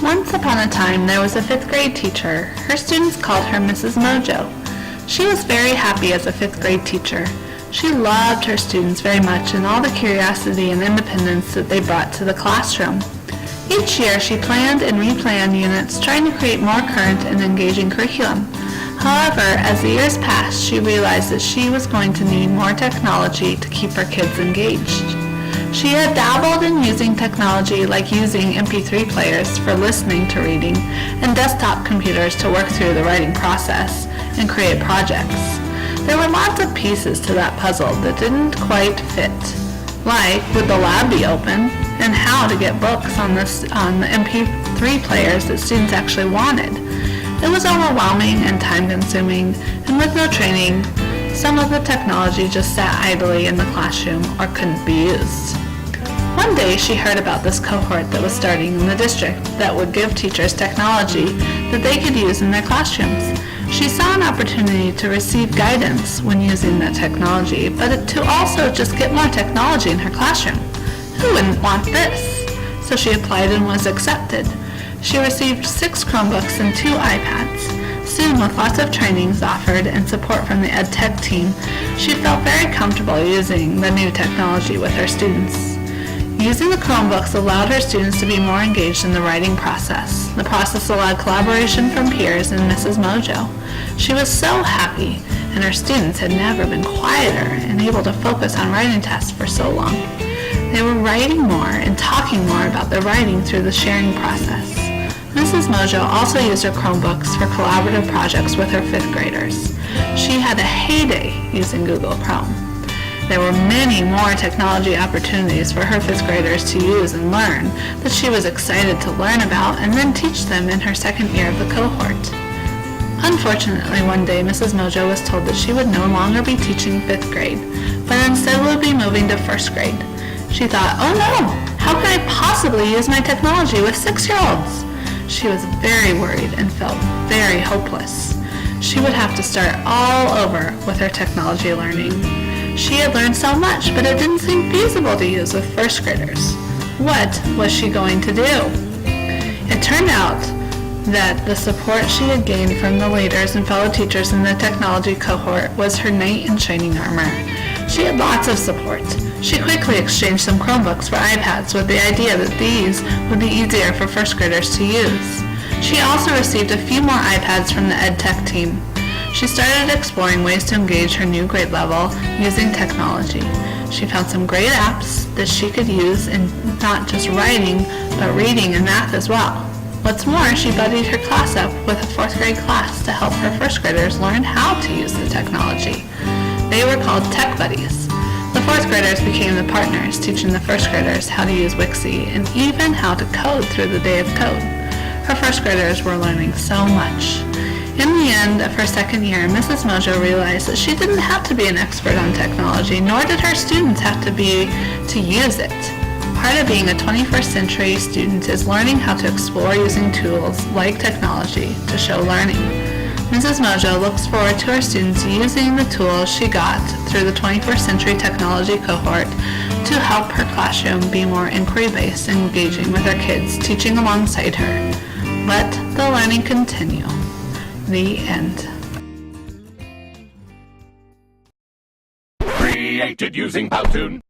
Once upon a time, there was a 5th grade teacher. Her students called her Mrs. Mojo. She was very happy as a 5th grade teacher. She loved her students very much and all the curiosity and independence that they brought to the classroom. Each year, she planned and replanned units, trying to create more current and engaging curriculum. However, as the years passed, she realized that she was going to need more technology to keep her kids engaged. She had dabbled in using technology like using MP3 players for listening to reading and desktop computers to work through the writing process and create projects. There were lots of pieces to that puzzle that didn't quite fit, like would the lab be open and how to get books on the MP3 players that students actually wanted. It was overwhelming and time-consuming, and with no training, some of the technology just sat idly in the classroom or couldn't be used. One day she heard about this cohort that was starting in the district that would give teachers technology that they could use in their classrooms. She saw an opportunity to receive guidance when using that technology, but to also just get more technology in her classroom. Who wouldn't want this? So she applied and was accepted. She received 6 Chromebooks and 2 iPads. Soon, with lots of trainings offered and support from the EdTech team, she felt very comfortable using the new technology with her students. Using the Chromebooks allowed her students to be more engaged in the writing process. The process allowed collaboration from peers and Mrs. Mojo. She was so happy, and her students had never been quieter and able to focus on writing tests for so long. They were writing more and talking more about their writing through the sharing process. Mrs. Mojo also used her Chromebooks for collaborative projects with her 5th graders. She had a heyday using Google Chrome. There were many more technology opportunities for her 5th graders to use and learn that she was excited to learn about and then teach them in her 2nd year of the cohort. Unfortunately, one day Mrs. Mojo was told that she would no longer be teaching 5th grade, but instead would be moving to 1st grade. She thought, oh no, how can I possibly use my technology with 6-year-olds? She was very worried and felt very hopeless. She would have to start all over with her technology learning. She had learned so much, but it didn't seem feasible to use with 1st graders. What was she going to do? It turned out that the support she had gained from the leaders and fellow teachers in the technology cohort was her knight in shining armor. She had lots of support. She quickly exchanged some Chromebooks for iPads with the idea that these would be easier for 1st graders to use. She also received a few more iPads from the EdTech team. She started exploring ways to engage her new grade level using technology. She found some great apps that she could use in not just writing, but reading and math as well. What's more, she buddied her class up with a 4th grade class to help her 1st graders learn how to use the technology. They were called Tech Buddies. The 4th graders became the partners, teaching the 1st graders how to use Wixie and even how to code through the Day of Code. Her 1st graders were learning so much. In the end of her 2nd year, Mrs. Mojo realized that she didn't have to be an expert on technology, nor did her students have to be to use it. Part of being a 21st century student is learning how to explore using tools like technology to show learning. Mrs. Mojo looks forward to her students using the tools she got through the 21st Century Technology Cohort to help her classroom be more inquiry-based and engaging with her kids, teaching alongside her. Let the learning continue. The end. Created using Powtoon.